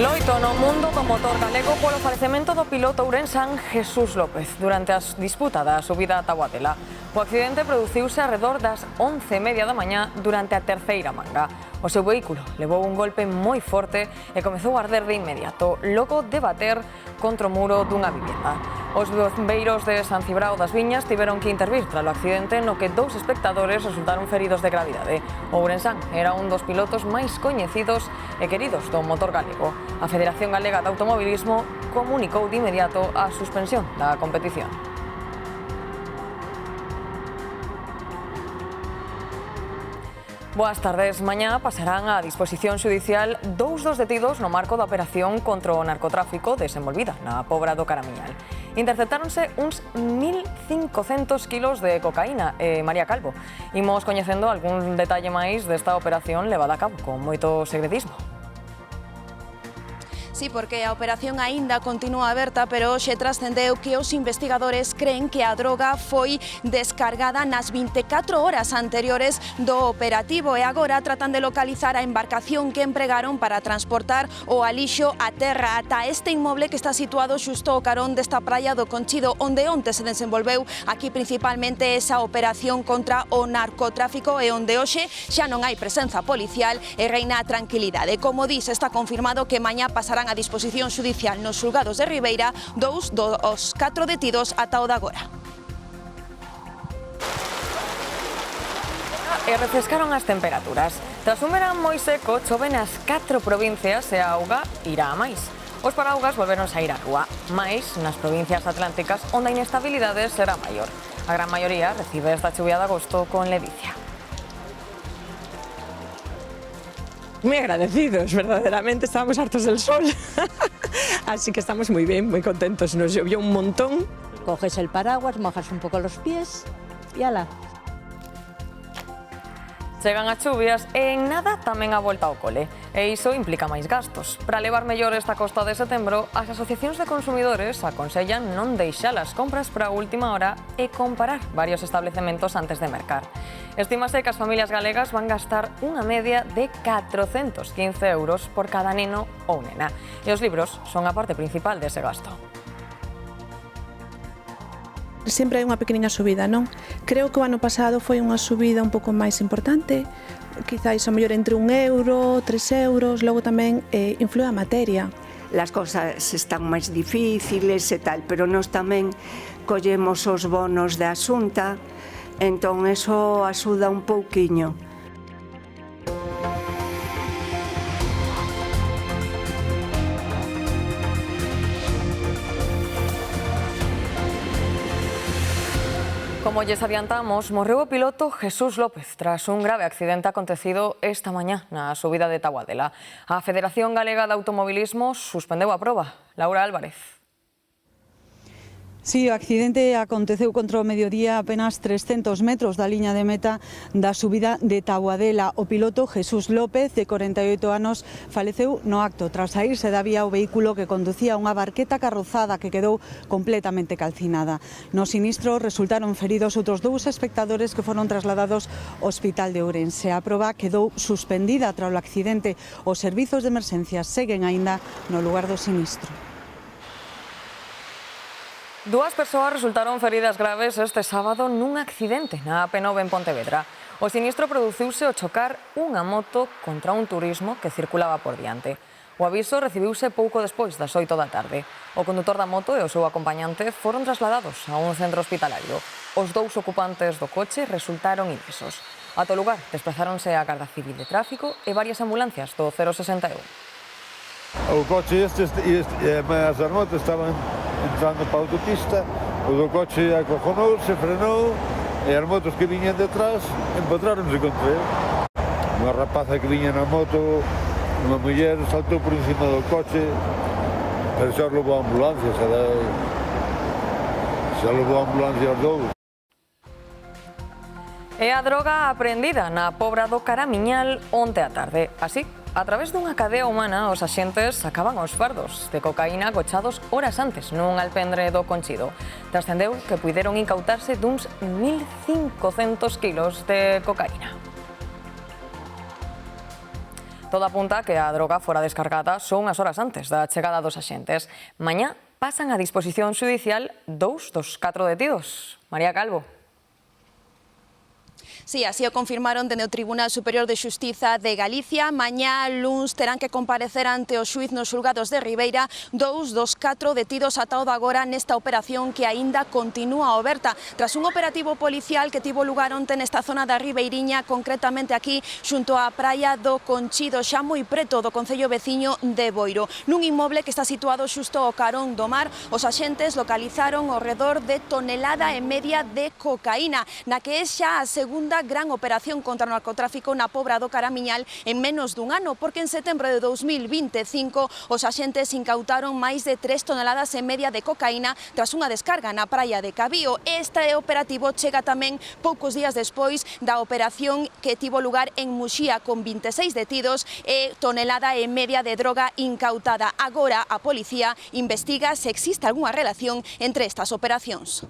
Loito no mundo do motor galego polo falecemento do piloto ourensán Jesús López durante a disputa da subida a Taboadela. O accidente produciuse arredor das 11:30 da mañá durante a terceira manga. O seu vehículo levou un golpe moi forte e comezou a arder de inmediato, logo de bater contra o muro dunha vivenda. Os bombeiros de San Cibrao das Viñas tiveron que intervir tras o accidente no que 2 espectadores resultaron feridos de gravidade. O ourensán era un dos pilotos máis coñecidos e queridos do motor galego. A Federación Galega de Automobilismo comunicou de inmediato a suspensión da competición. Boas tardes. Mañá pasarán á disposición xudicial 2 dos detidos no marco da operación contra o narcotráfico desenvolvida na Pobra do Caramiñal. Interceptáronse uns 1.500 kilos de cocaína. María Calvo, imos coñecendo algún detalle máis desta operación levada a cabo con moito segredismo. Sí, porque a operación aínda continúa aberta, pero hoxe trascendeu que os investigadores creen que a droga foi descargada nas 24 horas anteriores do operativo e agora tratan de localizar a embarcación que empregaron para transportar o alixo a terra ata este inmoble que está situado xusto ao carón desta praia do Conchido, onde onte se desenvolveu aquí principalmente esa operación contra o narcotráfico e onde hoxe xa non hai presenza policial e reina a tranquilidade. Como dis, está confirmado que mañá pasarán a disposición xudicial nos xulgados de Ribeira 2 dos 4 detidos ata o de agora. E refrescaron as temperaturas. Tras un verán moi seco, chove nas 4 provincias e a auga irá a máis. Os paraugas volveron a ir á rúa, máis nas provincias atlánticas onde a inestabilidade será maior. A gran maioría recibe esta chuvia de agosto con ledicia. Muy agradecidos, verdaderamente estábamos hartos del sol, así que estamos muy bien, muy contentos, nos llovió un montón. Coges el paraguas, mojas un poco los pies y ala. Chegan as chuvias e en nada tamén a volta ao cole. E iso implica máis gastos. Para levar mellor esta costa de setembro, as asociacións de consumidores aconsellan non deixar as compras para a última hora e comparar varios establecementos antes de mercar. Estímase que as familias galegas van gastar unha media de 415 euros por cada neno ou nena. E os libros son a parte principal dese gasto. Sempre hai unha pequeniña subida, non? Creo que o ano pasado foi unha subida un pouco máis importante, quizáis o mellor entre 1 euro, 3 euros, logo tamén influe a materia. Las cosas están máis difíciles e tal, pero nós tamén collemos os bonos da Xunta, entón eso axuda un pouquiño. Como lles adiantamos, morreu o piloto Jesús López tras un grave accidente acontecido esta mañá na subida de Taboadela. A Federación Galega de Automobilismo suspendeu a proba. Laura Álvarez. Sí, o accidente aconteceu contra o mediodía apenas 300 metros da liña de meta da subida de Taboadela. O piloto Jesús López, de 48 anos, faleceu no acto tras saírse da vía o vehículo que conducía unha barqueta carrozada que quedou completamente calcinada. No sinistro resultaron feridos outros 2 espectadores que foron trasladados ao Hospital de Ourense. A proba quedou suspendida tras o accidente. Os servizos de emerxencias seguen aínda no lugar do sinistro. 2 persoas resultaron feridas graves este sábado nun accidente na AP9 en Pontevedra. O sinistro produciuse ao chocar unha moto contra un turismo que circulaba por diante. O aviso recibiuse pouco despois das 8 da tarde. O condutor da moto e o seu acompañante foron trasladados a un centro hospitalario. Os 2 ocupantes do coche resultaron ilesos. Ata o lugar desplazáronse a Garda Civil de Tráfico e varias ambulancias do 061. O coche as motos estaban entrando para a autopista, o do coche acojonou, se frenou e as motos que viñan detrás empotráronse contra ele. Unha rapaza que viña na moto, unha muller, saltou por encima do coche, pero xa levou a ambulancia, xa levou a ambulancia aos 2. E a droga aprendida na Pobra do Caramiñal onte á tarde. Así, a través dunha cadea humana, os axentes sacaban os fardos de cocaína agochados horas antes nun alpendre do Conchido. Trascendeu que puideron incautarse duns 1.500 kilos de cocaína. Todo apunta a que a droga fora descargada só unhas horas antes da chegada dos axentes. Mañá pasan a disposición xudicial 2 dos 4 detidos. María Calvo. Sí, así o confirmaron dende o Tribunal Superior de Xustiza de Galicia. Mañá, luns, terán que comparecer ante o xuiz nos xulgados de Ribeira 2 dos 4 detidos ata o de agora nesta operación que aínda continúa aberta. Tras un operativo policial que tivo lugar onte nesta zona da Ribeiriña, concretamente aquí xunto á praia do Conchido, xa moi preto do concello veciño de Boiro. Nun inmoble que está situado xusto ao carón do mar, os axentes localizaron ao redor de 1,5 toneladas de cocaína, na que é xa a segunda gran operación contra o narcotráfico na Pobra do Caramiñal en menos dun ano, porque en setembro de 2025 os axentes incautaron máis de 3,5 toneladas de cocaína tras unha descarga na praia de Cabío. Este operativo chega tamén poucos días despois da operación que tivo lugar en Muxía con 26 detidos e 1,5 toneladas de droga incautada. Agora a policía investiga se existe algunha relación entre estas operacións.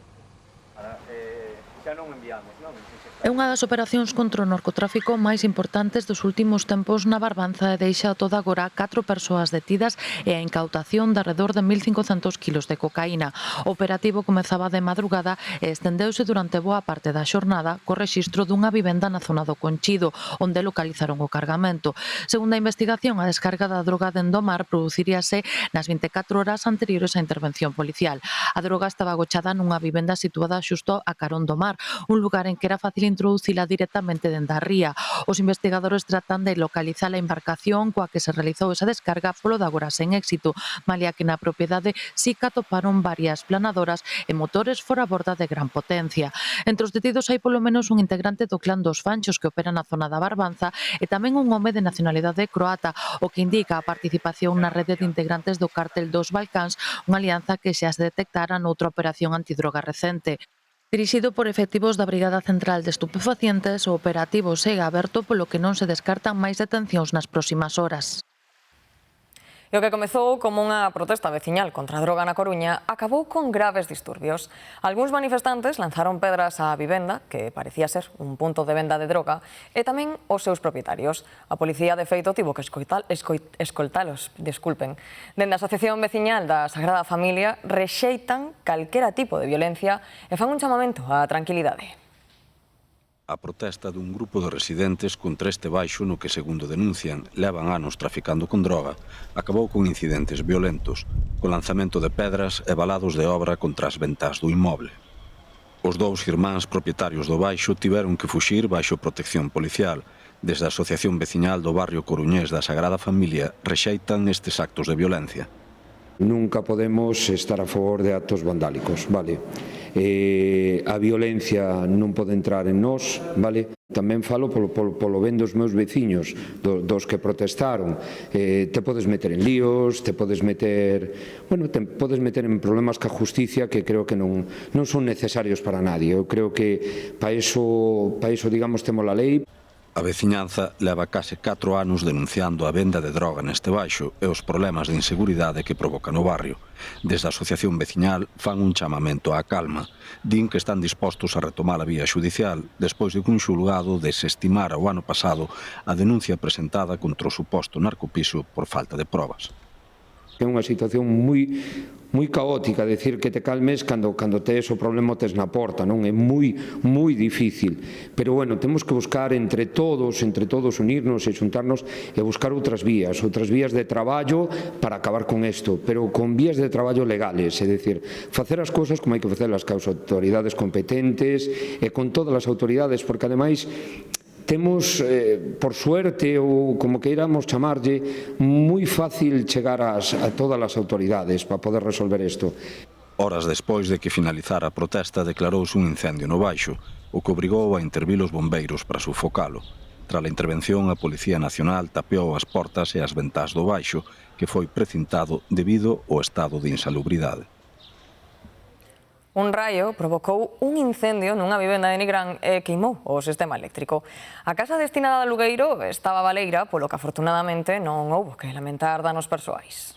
Xa non enviamos, non? É unha das operacións contra o narcotráfico máis importantes dos últimos tempos na Barbanza e deixa toda agora 4 persoas detidas e a incautación de arredor de 1.500 kilos de cocaína. O operativo comezaba de madrugada e estendeuse durante boa parte da xornada co rexistro dunha vivenda na zona do Conchido, onde localizaron o cargamento. Segundo a investigación, a descarga da droga dende o mar produciríase nas 24 horas anteriores á intervención policial. A droga estaba agochada nunha vivenda situada xusto a carón do mar, un lugar en que era fácil introducila directamente dende a ría. Os investigadores tratan de localizar a embarcación coa que se realizou esa descarga, polo de agora sen éxito, malia que na propiedade sí que atoparon varias planadoras e motores fora borda de gran potencia. Entre os detidos hai polo menos un integrante do clan dos Fanchos que opera na zona da Barbanza e tamén un home de nacionalidade croata, o que indica a participación na rede de integrantes do cártel dos Balcáns, unha alianza que xa se detectara noutra operación antidroga recente. Dirixido por efectivos da Brigada Central de Estupefacientes, o operativo segue aberto polo que non se descartan máis detencións nas próximas horas. E o que comezou como unha protesta veciñal contra a droga na Coruña acabou con graves disturbios. Algúns manifestantes lanzaron pedras á vivenda, que parecía ser un punto de venda de droga, e tamén os seus propietarios. A policía, de feito, tivo que escoltalos. Dende a Asociación Veciñal da Sagrada Familia rexeitan calquera tipo de violencia e fan un chamamento á tranquilidade. A protesta dun grupo de residentes contra este baixo no que, segundo denuncian, levan anos traficando con droga, acabou con incidentes violentos, con lanzamento de pedras e balados de obra contra as ventás do inmoble. Os dous irmáns propietarios do baixo tiveron que fuxir baixo protección policial. Desde a Asociación Veciñal do barrio coruñés da Sagrada Familia rexeitan estes actos de violencia. Nunca podemos estar a favor de actos vandálicos, vale? A violencia non pode entrar en nós, vale? Tamén falo polo ben dos meus veciños, dos que protestaron. Te podes meter en líos, te podes meter en problemas ca justicia que creo que non son necesarios para nadie. Eu creo que para iso, digamos, temos a lei. A veciñanza leva case 4 anos denunciando a venda de droga neste baixo e os problemas de inseguridade que provoca no barrio. Desde a Asociación Veciñal fan un chamamento á calma. Din que están dispostos a retomar a vía xudicial despois de que un xulgado desestimara o ano pasado a denuncia presentada contra o suposto narcopiso por falta de probas. É unha situación moi caótica, decir que te calmes cando tes o problema tes na porta, non? É moi difícil. Pero, bueno, temos que buscar entre todos unirnos e xuntarnos e buscar outras vías de traballo para acabar con isto, pero con vías de traballo legales, é dicir, facer as cousas como hai que facelas cas autoridades competentes e con todas as autoridades, porque, ademais, temos, por suerte, ou como queiramos chamarlle, moi fácil chegar a todas as autoridades para poder resolver isto. Horas despois de que finalizara a protesta, declarouse un incendio no baixo, o que obrigou a intervir os bombeiros para sufocalo. Tras a intervención, a Policía Nacional tapeou as portas e as ventás do baixo, que foi precintado debido ao estado de insalubridade. Un raio provocou un incendio nunha vivenda de Nigrán e queimou o sistema eléctrico. A casa destinada a alugueiro estaba baleira, polo que afortunadamente non houbo que lamentar danos persoais.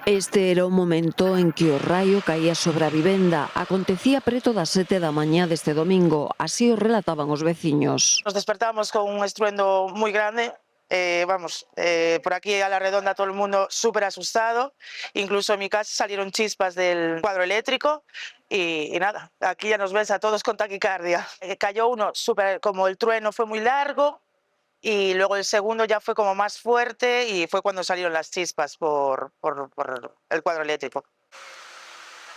Este era o momento en que o raio caía sobre a vivenda. Acontecía preto das 7 da mañá deste domingo. Así o relataban os veciños. Nos despertamos con un estruendo muy grande. Por aquí a la redonda todo el mundo súper asustado. Incluso en mi casa salieron chispas del cuadro eléctrico y nada, aquí ya nos ves a todos con taquicardia. Cayó uno súper, como el trueno fue muy largo, y luego el segundo ya fue como más fuerte y fue cuando salieron las chispas por el cuadro eléctrico.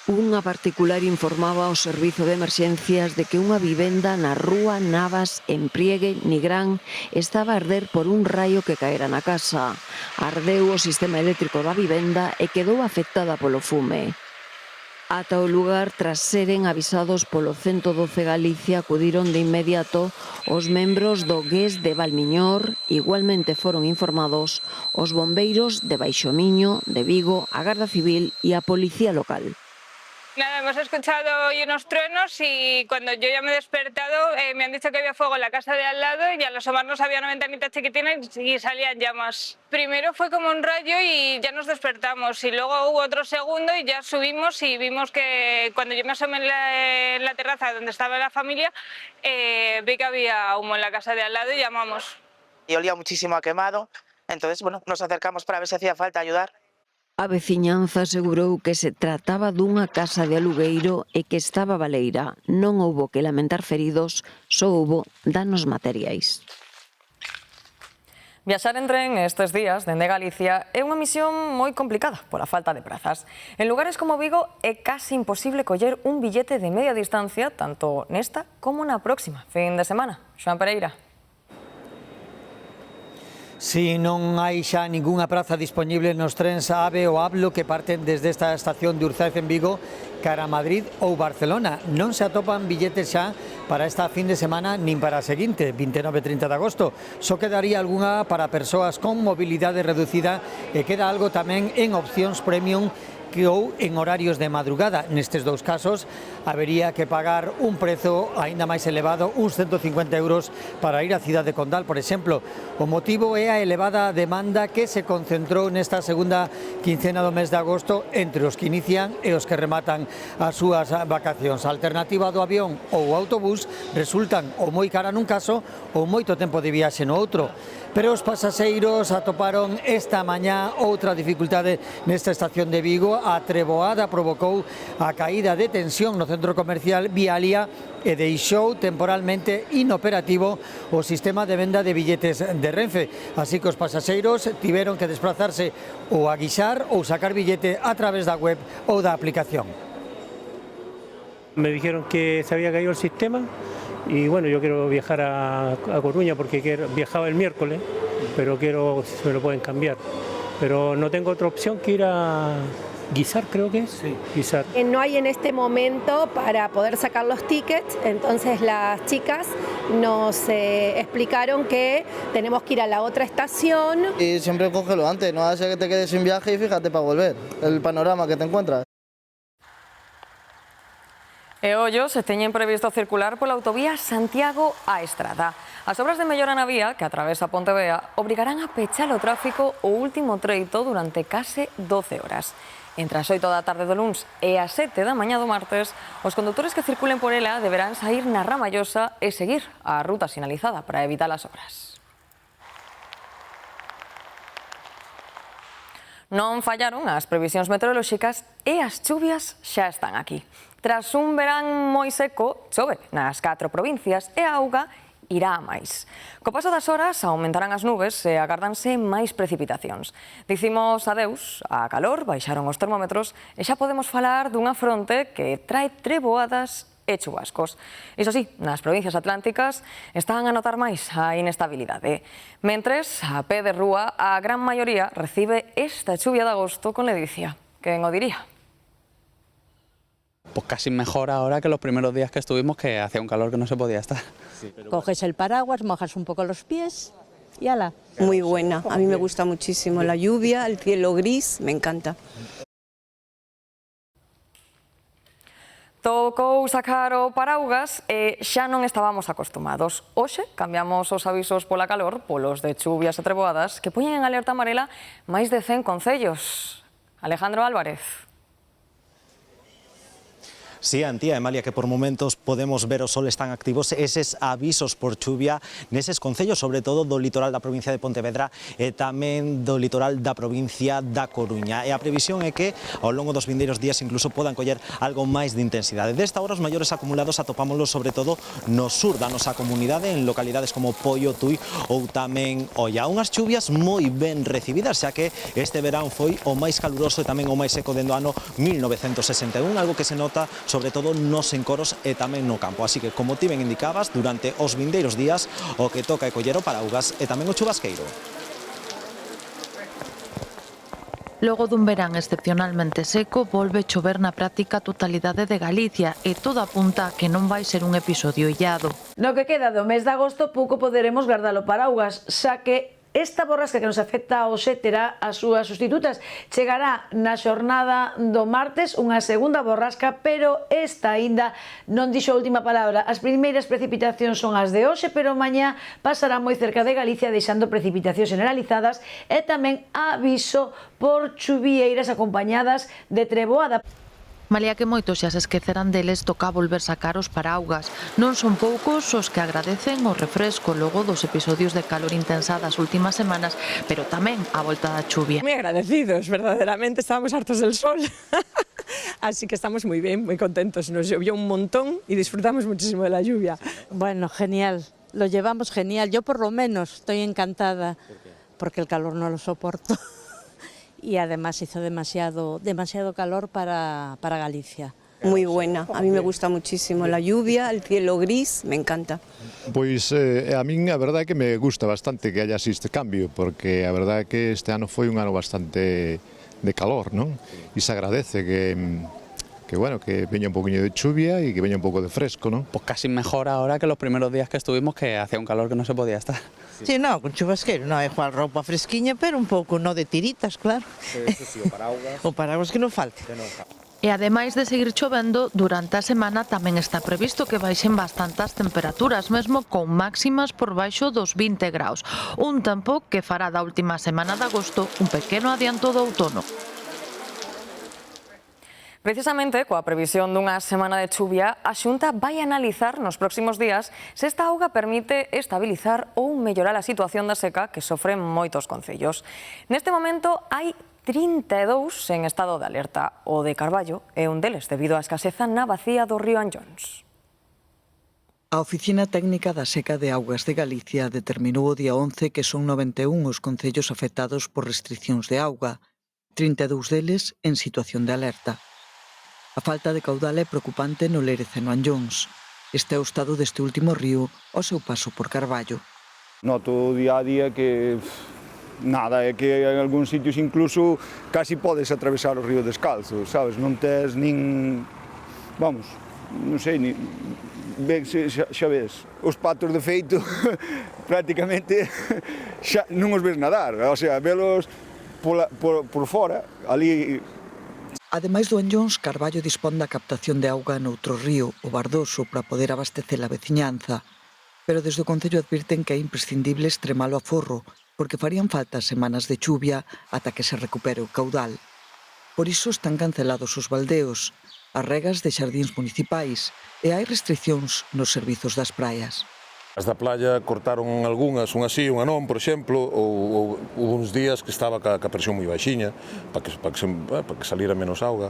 Unha particular informaba ao servizo de emerxencias de que unha vivenda na rúa Navas, en Priegue, Nigrán, estaba a arder por un raio que caera na casa. Ardeu o sistema eléctrico da vivenda e quedou afectada polo fume. Ata o lugar, tras seren avisados polo 112 Galicia, acudiron de inmediato os membros do GES de Valmiñor. Igualmente foron informados os bombeiros de Baixomiño, de Vigo, a Garda Civil e a Policía Local. Nada, hemos escuchado hoy unos truenos y cuando yo ya me he despertado me han dicho que había fuego en la casa de al lado y al asomarnos había una ventanita chiquitina y salían llamas. Primero fue como un rayo y ya nos despertamos y luego hubo otro segundo y ya subimos y vimos que cuando yo me asomé en la terraza donde estaba la familia vi que había humo en la casa de al lado y llamamos. Y olía muchísimo a quemado, entonces bueno, nos acercamos para ver si hacía falta ayudar. A veciñanza asegurou que se trataba dunha casa de alugueiro e que estaba baleira. Non houbo que lamentar feridos, só houbo danos materiais. Viaxar en tren estes días dende Galicia é unha misión moi complicada pola falta de prazas. En lugares como Vigo é casi imposible coller un billete de media distancia tanto nesta como na próxima fin de semana. Xoan Pereira. Si non hai xa ningunha praza disponible nos trens AVE ou ABLO que parten desde esta estación de Urzáiz en Vigo cara a Madrid ou Barcelona. Non se atopan billetes xa para esta fin de semana nin para a seguinte, 29 e 30 de agosto. Só quedaría algunha para persoas con mobilidade reducida e queda algo tamén en opcións premium que ou en horarios de madrugada. Nestes dous casos habería que pagar un prezo aínda máis elevado, uns 150 euros para ir á cidade condal, por exemplo. O motivo é a elevada demanda que se concentrou nesta segunda quincena do mes de agosto entre os que inician e os que rematan as súas vacacións. A alternativa do avión ou autobús resultan ou moi cara nun caso ou moito tempo de viaxe no outro. Pero os pasaxeiros atoparon esta mañá outra dificultade nesta estación de Vigo. A treboada provocou a caída de tensión no centro comercial Vialia e deixou temporalmente inoperativo o sistema de venda de billetes de Renfe. Así que os pasaxeiros tiveron que desplazarse ou a guixar ou sacar billete a través da web ou da aplicación. Me dijeron que se había caído el sistema. Y bueno, yo quiero viajar a Coruña porque viajaba el miércoles, pero quiero si me lo pueden cambiar. Pero no tengo otra opción que ir a Guisar, creo que es. Sí. Guisar. No hay en este momento para poder sacar los tickets, entonces las chicas nos explicaron que tenemos que ir a la otra estación. Y siempre cógelo antes, no hace que te quedes sin viaje y fíjate para volver, el panorama que te encuentras. E ollo, se teñen previsto circular pola autovía Santiago a Estrada. As obras de mellora na vía que atravesa Pontevea obrigarán a pechar o tráfico o último treito durante case 12 horas. Entre as 8 da tarde do luns e as 7 da mañá do martes, os condutores que circulen por ela deberán saír na Ramallosa e seguir a ruta sinalizada para evitar as obras. Non fallaron as previsións meteorolóxicas e as chuvias xa están aquí. Tras un verán moi seco, chove nas 4 provincias e a auga irá a máis. Co paso das horas aumentarán as nubes e agárdanse máis precipitacións. Dicimos adeus a calor, baixaron os termómetros e xa podemos falar dunha fronte que trae treboadas e chubascos. Iso sí, nas provincias atlánticas están a notar máis a inestabilidade. Mentres, a pé de rúa, a gran maioría recibe esta chuvia de agosto con ledicia. Quen o diría? Pues casi mejor ahora que los primeros días que estuvimos, que hacía un calor que no se podía estar. Sí, coges el paraguas, mojas un poco los pies y ala. Muy buena, a mí me gusta muchísimo la lluvia, el cielo gris, me encanta. Tocou sacar o paraugas e xa non estábamos acostumados. Hoxe cambiamos os avisos pola calor polos de chuvias e treboadas que poñen en alerta amarela máis de 100 concellos. Alejandro Álvarez. Sí, Antía e Malia, que por momentos podemos ver o sol están activos eses avisos por chuvia neses concellos, sobre todo do litoral da provincia de Pontevedra e tamén do litoral da provincia da Coruña. E a previsión é que ao longo dos vindeiros días incluso podan coller algo máis de intensidade. Desta hora os maiores acumulados atopámoslos sobre todo no sur da nosa comunidade, en localidades como Poio, Tui ou tamén Oia. Unhas chuvias moi ben recibidas, xa que este verán foi o máis caluroso e tamén o máis seco dende o ano 1961, algo que se nota sobre todo nos encoros e tamén no campo. Así que, como ti ben indicabas, durante os vindeiros días o que toca é coller o paraugas e tamén o chubasqueiro. Logo dun verán excepcionalmente seco, volve chover na práctica totalidade de Galicia e todo apunta a que non vai ser un episodio illado. No que queda do mes de agosto pouco poderemos guardar o paraugas, xa que esta borrasca que nos afecta hoxe terá as súas sustitutas. Chegará na xornada do martes unha segunda borrasca, pero esta aínda non dixo a última palabra. As primeiras precipitacións son as de hoxe, pero mañá pasará moi cerca de Galicia, deixando precipitacións generalizadas e tamén aviso por chuvieiras acompañadas de treboada. Malia que moitos xa se esquecerán deles, toca volver sacar os paraugas. Non son poucos os que agradecen o refresco logo dos episodios de calor intensa das últimas semanas, pero tamén a volta da chuvia. Moi agradecidos, verdaderamente, estábamos hartos del sol. Así que estamos muy bien, muy contentos. Nos llovió un montón y disfrutamos muchísimo de la lluvia. Bueno, genial, lo llevamos genial. Yo por lo menos estoy encantada porque el calor no lo soporto. Y además hizo demasiado calor para Galicia. Muy buena, a mí me gusta muchísimo la lluvia, el cielo gris, me encanta. Pois a min a verdade é que me gusta bastante que haya así este cambio, porque a verdade é que este ano foi un ano bastante de calor, non? E se agradece que bueno, que veña un poquinho de chuvia e que veña un pouco de fresco, non? Pues casi mejor ahora que los primeros días que estuvimos, que hacía un calor que no se podía estar. Sí, no, con chubasqueiro, no, é igual roupa fresquiña, pero un pouco no de tiritas, claro. Eso sí, o paraugas. O paraugas que non falte. E ademais de seguir chovendo, durante a semana tamén está previsto que baixen bastantes temperaturas, mesmo con máximas por baixo dos 20 graus. Un tempo que fará da última semana de agosto un pequeno adianto do outono. Precisamente, coa previsión dunha semana de chuvia, a Xunta vai analizar nos próximos días se esta auga permite estabilizar ou mellorar a situación da seca que sofren moitos concellos. Neste momento hai 32 en estado de alerta. O de Carballo é un deles debido á escaseza na bacía do río Anllóns. A Oficina Técnica da Seca de Augas de Galicia determinou o día 11 que son 91 os concellos afectados por restriccións de auga, 32 deles en situación de alerta. A falta de caudal é preocupante no Lérez e no Anllóns. Este é o estado deste último río ao seu paso por Carballo. Noto día a día que nada, é que en algúns sitios incluso casi podes atravesar o río descalzo, sabes? Non tes nin, vamos, non sei, xa ves, os patos de feito prácticamente xa non os ves nadar, o sea, velos por fora, ali. Ademais do Anllóns, Carballo dispón da captación de auga noutro río, o Bardoso, para poder abastecer a veciñanza. Pero desde o Concello advirten que é imprescindible extremalo a forro, porque farían falta semanas de chuvia ata que se recupere o caudal. Por iso están cancelados os baldeos, as regas de xardíns municipais e hai restriccións nos servizos das praias. As da playa cortaron algunhas, unha sí, unha non, por exemplo, ou uns días que estaba ca presión moi baixiña, para que saliera menos auga.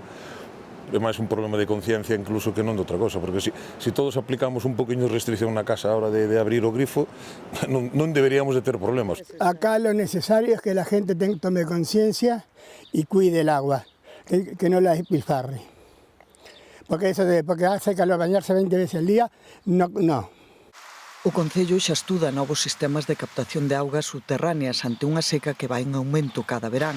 É máis un problema de conciencia incluso que non de outra cosa, porque se todos aplicamos un poquinho de restricción na casa a hora de abrir o grifo, non deberíamos de ter problemas. Acá lo necesario es que la gente tome conciencia y cuide el agua, que no la despilfarre. Porque eso porque hace calor bañarse 20 veces al día, no. O Concello xa estuda novos sistemas de captación de augas subterráneas ante unha seca que vai en aumento cada verán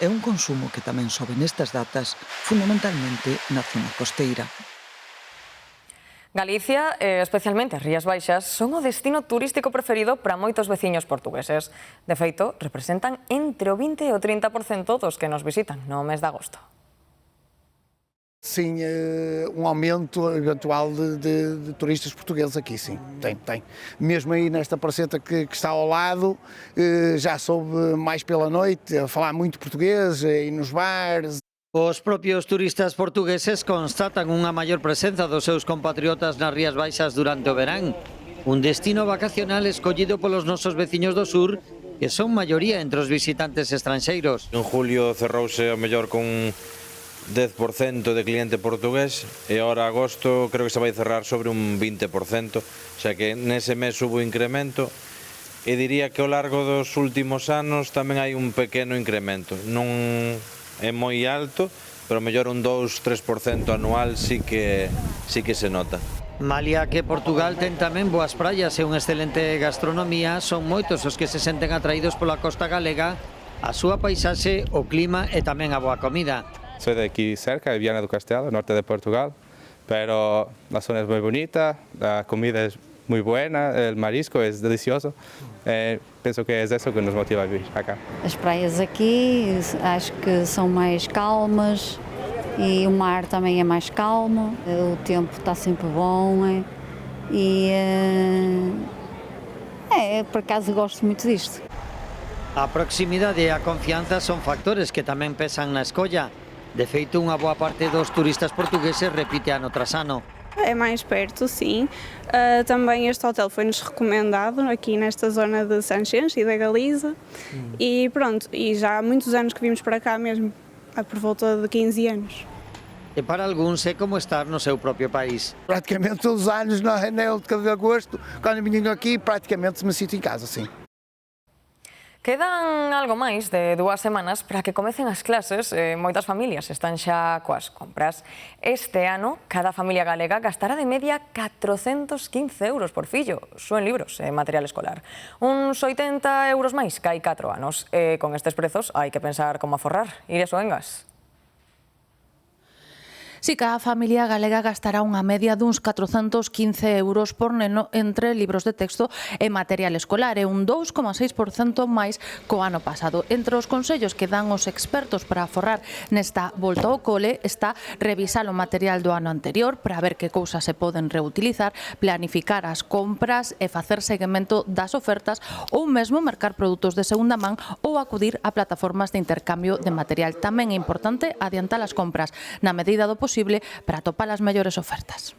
e un consumo que tamén sobe nestas datas, fundamentalmente na zona costeira. Galicia, especialmente as Rías Baixas, son o destino turístico preferido para moitos veciños portugueses. De feito, representan entre o 20 e o 30% dos que nos visitan no mes de agosto. Sim, aumento eventual de turistas portugueses aqui, sim, tem. Mesmo aí nesta praceta que está ao lado, já soube mais pela noite a falar muito português, e nos bares. Os propios turistas portugueses constatan unha maior presenza dos seus compatriotas nas Rías Baixas durante o verán, un destino vacacional escollido polos nosos veciños do sur, que son maioría entre os visitantes estranxeiros. En julio cerrouse o mellor con 10% de cliente portugués e ahora agosto creo que se vai cerrar sobre un 20%, o sea que nese mes hubo incremento e diría que ao largo dos últimos anos tamén hai un pequeno incremento, non é moi alto, pero mellor un 2-3% anual sí que se nota. Malia que Portugal ten tamén boas praias e unha excelente gastronomía, son moitos os que se senten atraídos pola costa galega, a súa paisaxe, o clima e tamén a boa comida. Soy de aquí cerca, de Viana do Castelo, norte de Portugal, pero la zona es muy bonita, la comida es muy buena, el marisco es delicioso. Penso que é eso que nos motiva a vir acá. As praias aqui acho que são mais calmas e o mar também é mais calmo, o tempo está sempre bom e por acaso gosto muito disto. A proximidade e a confianza son factores que tamén pesan na escolla. De feito, unha boa parte dos turistas portugueses repite ano tras ano. É mais perto, sim. Também este hotel foi-nos recomendado aqui nesta zona de Sanxenxo e da Galiza. E pronto, e já há muitos anos que vimos para cá mesmo, por volta de 15 anos. E para algúns é como estar no seu propio país. Praticamente todos os anos, no enero de agosto, quando venho aqui, praticamente me sinto em casa, sim. Quedan algo máis de 2 semanas para que comecen as clases. Moitas familias están xa coas compras. Este ano, cada familia galega gastará de media 415 euros por fillo, só en libros e material escolar. Uns 80 euros máis que hai 4 anos. Con estes prezos hai que pensar como aforrar. Iria Soengas. Si cada familia galega gastará unha media duns 415 euros por neno entre libros de texto e material escolar, e un 2,6% máis co ano pasado. Entre os consellos que dan os expertos para aforrar nesta volta ao cole está revisar o material do ano anterior para ver que cousas se poden reutilizar, planificar as compras e facer seguimento das ofertas ou mesmo mercar produtos de segunda man ou acudir a plataformas de intercambio de material. Tamén é importante adiantar as compras na medida do posible para atopar as mellores ofertas.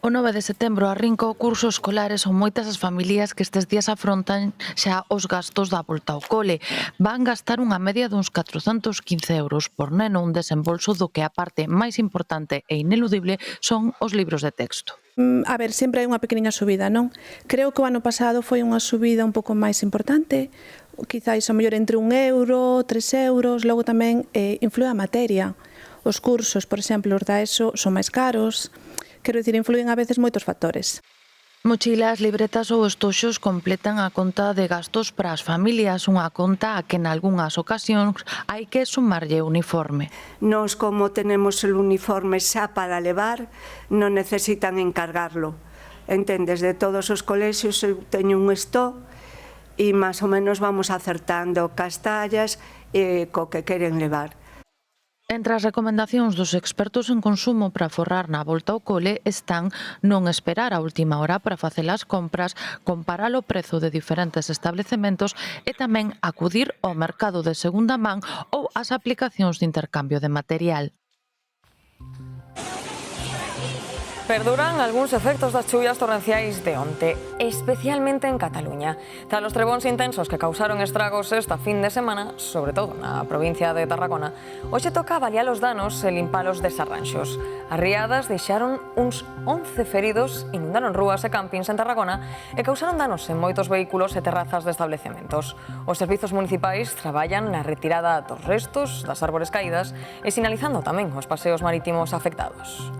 O 9 de setembro arrinca o curso escolar e son moitas as familias que estes días afrontan xa os gastos da volta ao cole. Van gastar unha media duns 415 euros por neno, un desembolso do que a parte máis importante e ineludible son os libros de texto. A ver, sempre hai unha pequeniña subida, non? Creo que o ano pasado foi unha subida un pouco máis importante, quizáis o mellor entre 1 euro, 3 euros, logo tamén influe a materia. Os cursos, por exemplo, os da ESO son máis caros, quero dicir, influen a veces moitos factores. Mochilas, libretas ou estoxos completan a conta de gastos para as familias, unha conta a que en algunhas ocasións hai que sumarlle uniforme. Nos, como tenemos el uniforme xa para levar, non necesitan encargarlo. Entendes, de todos os colexios eu teño un stock e máis ou menos vamos acertando castallas co que queren levar. Entre as recomendacións dos expertos en consumo para aforrar na volta ao cole están non esperar a última hora para facer as compras, comparar o prezo de diferentes establecementos e tamén acudir ao mercado de segunda man ou ás aplicacións de intercambio de material. Perduran algúns efectos das chuvias torrenciais de onte, especialmente en Cataluña. Tras os trebóns intensos que causaron estragos esta fin de semana, sobre todo na provincia de Tarragona, hoxe toca avaliar os danos e limpar os desarranxos. As riadas deixaron uns 11 feridos, inundaron rúas e campings en Tarragona e causaron danos en moitos vehículos e terrazas de establecementos. Os servizos municipais traballan na retirada dos restos das árbores caídas e sinalizando tamén os paseos marítimos afectados.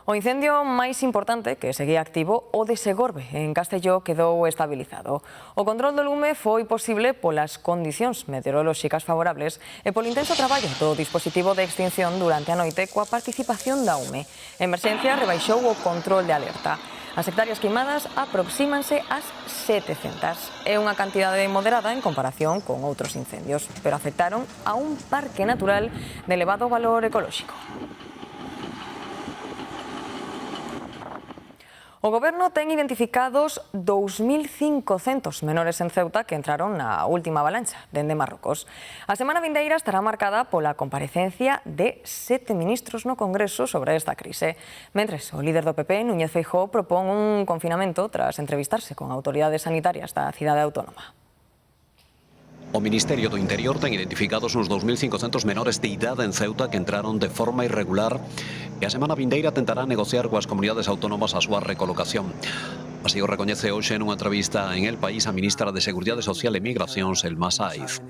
O incendio máis importante que seguía activo, o de Segorbe, en Castelló, quedou estabilizado. O control do lume foi posible polas condicións meteorolóxicas favorables e polo intenso traballo do dispositivo de extinción durante a noite coa participación da UME. A emerxencia rebaixou o control de alerta. As hectáreas queimadas aproxímanse ás 700. É unha cantidade moderada en comparación con outros incendios, pero afectaron a un parque natural de elevado valor ecolóxico. O Goberno ten identificados 2.500 menores en Ceuta que entraron na última avalancha dende Marrocos. A semana vindeira estará marcada pola comparecencia de 7 ministros no Congreso sobre esta crise. Mentres, o líder do PP, Núñez Feijóo, propón un confinamento tras entrevistarse con autoridades sanitarias da cidade autónoma. O Ministerio do Interior ten identificados uns 2.500 menores de idade en Ceuta que entraron de forma irregular e a semana vindeira tentará negociar coas comunidades autónomas a súa recolocación. Así o recoñece hoxe nunha entrevista en El País a ministra de Seguridade Social e Migracións, Elma Saiz.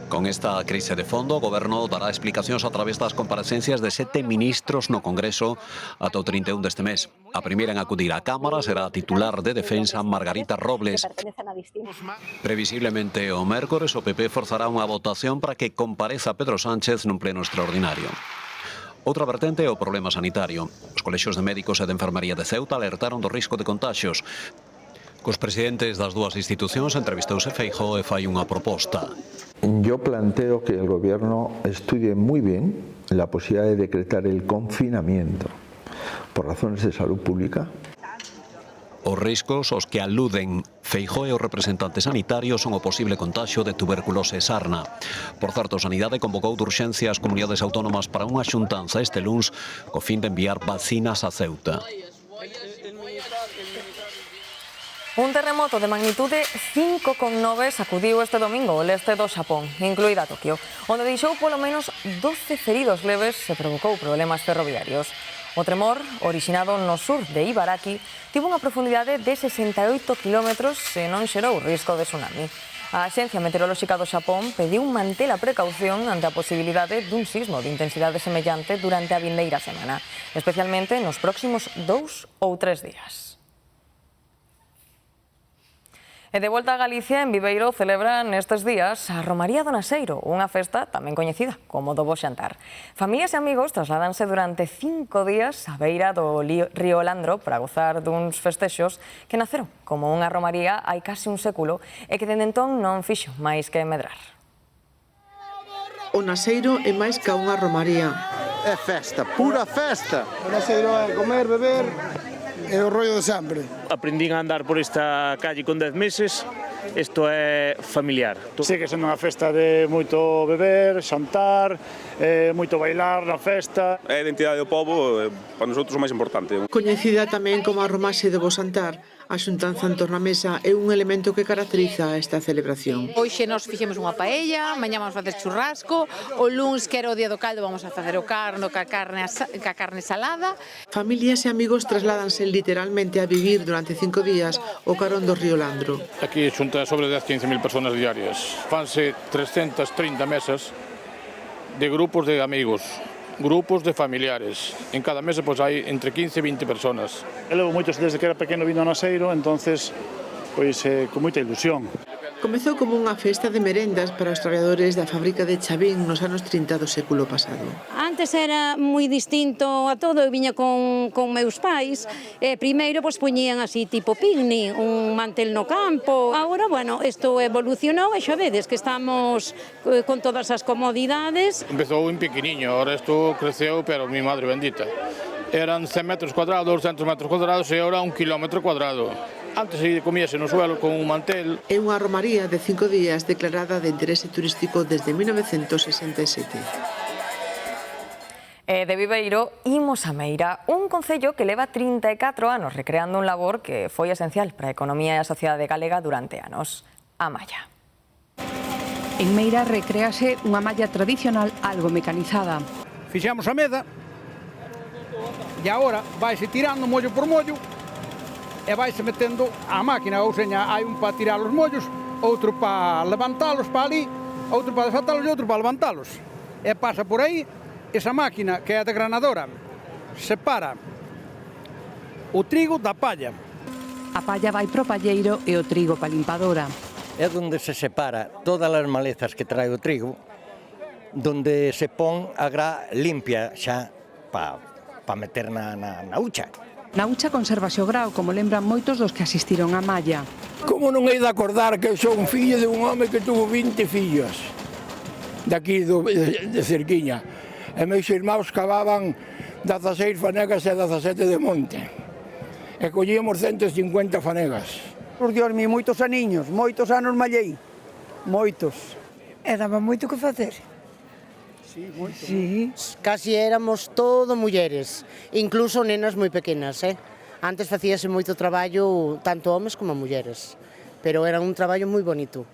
Con esta crise de fondo, o Goberno dará explicacións a través das comparecencias de 7 ministros no Congreso ata o 31 deste mes. A primeira en acudir á Cámara será a titular de Defensa, Margarita Robles. Previsiblemente o mércores o PP forzará unha votación para que compareza Pedro Sánchez nun pleno extraordinario. Outra vertente é o problema sanitario. Os colexios de médicos e de enfermería de Ceuta alertaron do risco de contaxios. Cos presidentes das dúas institucións entrevistouse Feijóo e fai unha proposta. Yo planteo que el gobierno estudie muy bien la posibilidad de decretar el confinamiento por razones de salud pública. Os riscos aos que aluden Feijóo e os representantes sanitarios son o posible contagio de tuberculose e sarna. Por certo, Sanidade convocou de urxencia as comunidades autónomas para unha xuntanza este luns co fin de enviar vacinas a Ceuta. Un terremoto de magnitude 5,9 sacudiu este domingo o leste do Xapón, incluída Tokio, onde deixou polo menos 12 feridos leves e provocou problemas ferroviarios. O tremor, orixinado no sur de Ibaraki, tivo unha profundidade de 68 km e non xerou risco de tsunami. A Axencia Meteorolóxica do Xapón pediu manter a precaución ante a posibilidade dun sismo de intensidade semellante durante a vindeira semana, especialmente nos próximos 2 ou 3 días. E de volta a Galicia, en Viveiro celebran nestes días a Romaría do Naseiro, unha festa tamén coñecida como do Bo Xantar. Familias e amigos trasládanse durante 5 días á beira do río Landro para gozar duns festexos que naceron como unha romaría hai case un século e que dende entón non fixo máis que medrar. O Naseiro é máis que unha romaría. É festa, pura festa. O Naseiro é comer, beber, é o rollo de sempre. Aprendín a andar por esta calle con 10 meses, isto é familiar. Segue sendo unha festa de moito beber, xantar, moito bailar na festa. É a identidade do pobo, para nosotros o máis importante. Coñecida tamén como a Romaxe de Bo Xantar, a xuntanza en torno á mesa é un elemento que caracteriza esta celebración. Hoxe nos fixemos unha paella, mañá vamos facer churrasco, o luns, que era o día do caldo, vamos a facer o carno ca carne salada. Familias e amigos trasládanse literalmente a vivir durante 5 días o carón do río Landro. Aquí xunta sobre 10-15.000 personas diarias. Fanse 330 mesas de grupos de amigos, grupos de familiares. En cada mesa pois hai entre 15 e 20 personas. Eu levo moitos desde que era pequeno vindo ao Naseiro, entonces pois con moita ilusión. Comezou como unha festa de merendas para os traballadores da fábrica de Chavín nos anos 30 do século pasado. Antes era moi distinto a todo, eu viña con meus pais, e primeiro pois poñían así tipo picnic, un mantel no campo. Agora, bueno, isto evolucionou e xa vedes que estamos con todas as comodidades. Empezou en pequeniño, ahora isto creceu, pero mi madre bendita. Eran 100 metros cuadrados, 200 metros cuadrados e ahora 1 kilómetro cuadrado. Antes se comíase no suelo con un mantel. É unha romaría de 5 días declarada de interese turístico desde 1967. De Viveiro, imos a Meira, un concello que leva 34 anos recreando un labor que foi esencial para a economía e a sociedade galega durante anos, a malla. En Meira recréase unha malla tradicional algo mecanizada. Fixemos a meda e agora vaise tirando mollo por mollo e vaise metendo a máquina, ou seña, hai un para tirar os mollos, outro para levantalos para ali, outro para desatalos e outro para levantalos. E pasa por aí, esa máquina que é a desgranadora separa o trigo da palla. A palla vai pro palleiro e o trigo para a limpadora. É onde se separa todas as malezas que trae o trigo, donde se pon a gra limpia xa para meter na hucha. Na Ucha consérvase o grao, como lembran moitos dos que asistiron á malla. Como non hei de acordar que son fillo de un home que tuvo 20 fillos daqui de cerquiña. E meus irmãos cavaban 16 fanegas e 17 de monte. E collíamos 150 fanegas. Por Dios mío, moitos aniños, moitos anos mallei. Moitos. E daba moito que facer. Sí, moito. Sí. Casi éramos todo mulleres, incluso nenas moi pequenas, Antes facíase moito traballo, tanto homes como mulleres, pero era un traballo moi bonito.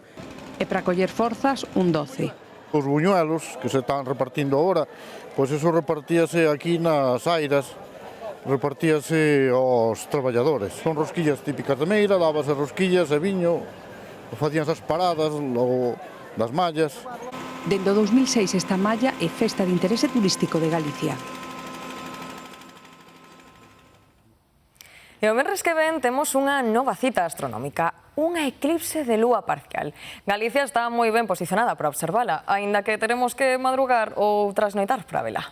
E para coller forzas, un 12. Os buñuelos que se están repartindo agora, pois eso repartíase aquí nas airas, repartíase aos traballadores. Son rosquillas típicas de Meira, dávase rosquillas e viño, facíanse as paradas, logo das mallas. Dende o 2006 esta malla é festa de interese turístico de Galicia. E o venres que ven temos unha nova cita astronómica, unha eclipse de lúa parcial. Galicia está moi ben posicionada para observala, aínda que teremos que madrugar ou trasnoitar para vela.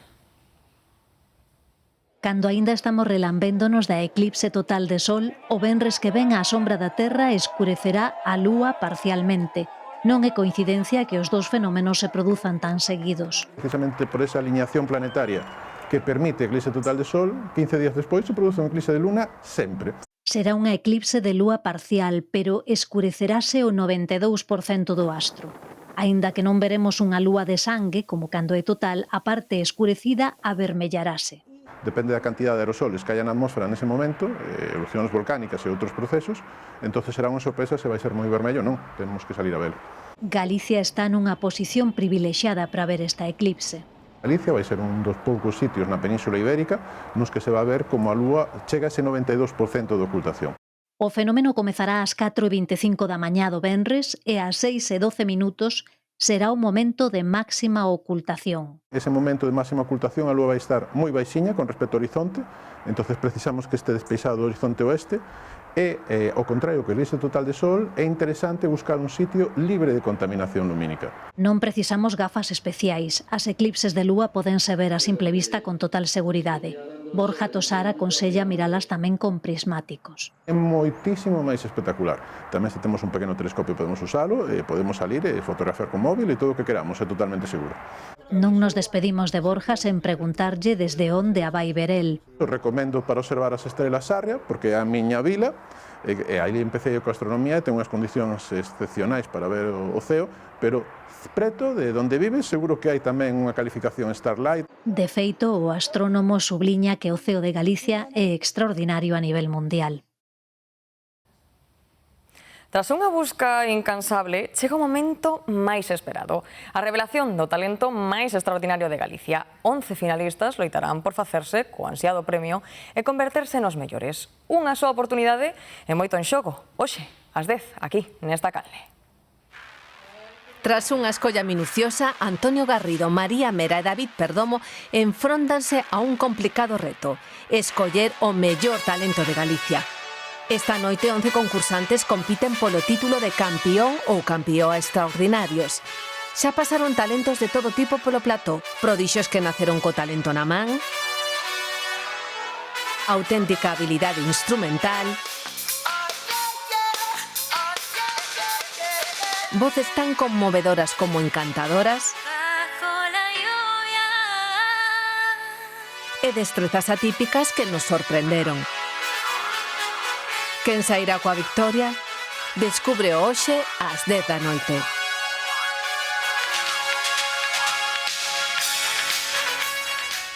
Cando aínda estamos relambéndonos da eclipse total de sol, o venres que ven a sombra da Terra escurecerá a lúa parcialmente. Non é coincidencia que os dous fenómenos se produzan tan seguidos. Precisamente por esa alineación planetaria que permite a eclipse total de sol, 15 días despois se produce unha eclipse de luna sempre. Será unha eclipse de lúa parcial, pero escurecerase o 92% do astro. Aínda que non veremos unha lúa de sangue, como cando é total, a parte escurecida avermellarase. Depende da cantidade de aerosoles que haya na atmósfera nese momento, erupcións volcánicas e outros procesos, entonces será unha sorpresa se vai ser moi vermello ou non, temos que salir a ver. Galicia está nunha posición privilexiada para ver esta eclipse. Galicia vai ser un dos poucos sitios na Península Ibérica nos que se va a ver como a lúa chega a ese 92% de ocultación. O fenómeno comezará ás 4:25 da mañá do venres e ás 6:12 será o momento de máxima ocultación. Ese momento de máxima ocultación a lúa vai estar moi baixiña con respecto ao horizonte, entonces precisamos que este despeixado do horizonte oeste e, ao contrario que o eclipse total de sol, é interesante buscar un sitio libre de contaminación lumínica. Non precisamos gafas especiais. As eclipses de lúa pódense ver a simple vista con total seguridade. Borja Tosar aconsella miralas tamén con prismáticos. É moitísimo máis espectacular. Tamén se temos un pequeno telescopio podemos usalo, podemos salir e fotografiar con móvil e todo o que queramos, é totalmente seguro. Non nos despedimos de Borja sen preguntarlle desde onde a vai ver el. Eu recomendo para observar as estrelas Sarria, porque é a miña vila, e aí empecé coa astronomía e ten unhas condicións excepcionais para ver o ceo, pero preto de onde vives seguro que hai tamén unha calificación Starlight. De feito, o astrónomo subliña que o ceo de Galicia é extraordinario a nivel mundial. Tras unha busca incansable, chega o momento máis esperado. A revelación do talento máis extraordinario de Galicia. 11 finalistas loitarán por facerse co ansiado premio e converterse nos mellores. Unha soa oportunidade e moito en xogo. Hoxe, ás 10, aquí, nesta canle. Tras unha escolla minuciosa, Antonio Garrido, María Mera e David Perdomo enfróntanse a un complicado reto: escoller o mellor talento de Galicia. Esta noite 11 concursantes compiten polo título de campeón ou campeoa extraordinarios. Xa pasaron talentos de todo tipo polo plató, prodixios que naceron co talento na man, auténtica habilidade instrumental, voces tan conmovedoras como encantadoras e destrezas atípicas que nos sorprenderon. Quen sairá coa victoria? Descubre hoxe ás 10 da noite.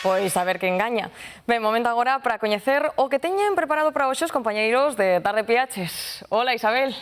Pois a ver quen gaña. Ben, momento agora para coñecer o que teñen preparado para hoxe os compañeiros de Tarde Piaches. Hola, Isabel.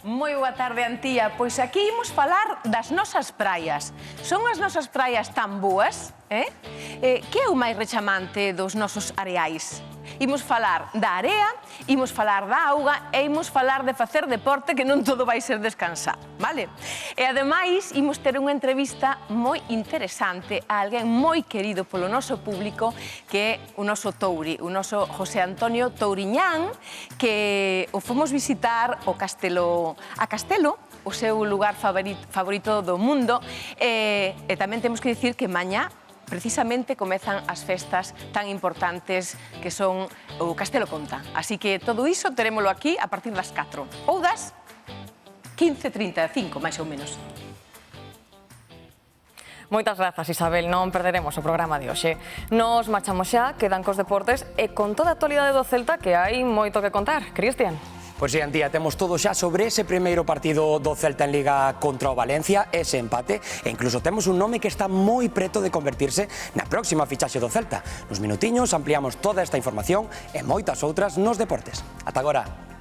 Moi boa tarde, Antía. Pois aquí imos falar das nosas praias. Son as nosas praias tan boas, que é o máis rechamante dos nosos areais? Imos falar da area, imos falar da auga e imos falar de facer deporte, que non todo vai ser descansar, vale? E ademais, imos ter unha entrevista moi interesante a alguén moi querido polo noso público, que é o noso Touri, o noso José Antonio Touriñán, que o fomos visitar a Castelo, o seu lugar favorito do mundo, e tamén temos que dicir que mañá precisamente comezan as festas tan importantes que son o Castelo Conta. Así que todo iso terémolo aquí a partir das 4 ou das 15:35, máis ou menos. Moitas grazas, Isabel, non perderemos o programa de hoxe. Nos marchamos xa, quedan cos deportes e con toda a actualidade do Celta que hai moito que contar. Cristian. Pois sí, Antía, temos todo xa sobre ese primeiro partido do Celta en Liga contra o Valencia, ese empate, e incluso temos un nome que está moi preto de convertirse na próxima fichaxe do Celta. Nos minutiños ampliamos toda esta información e moitas outras nos deportes. Ata agora.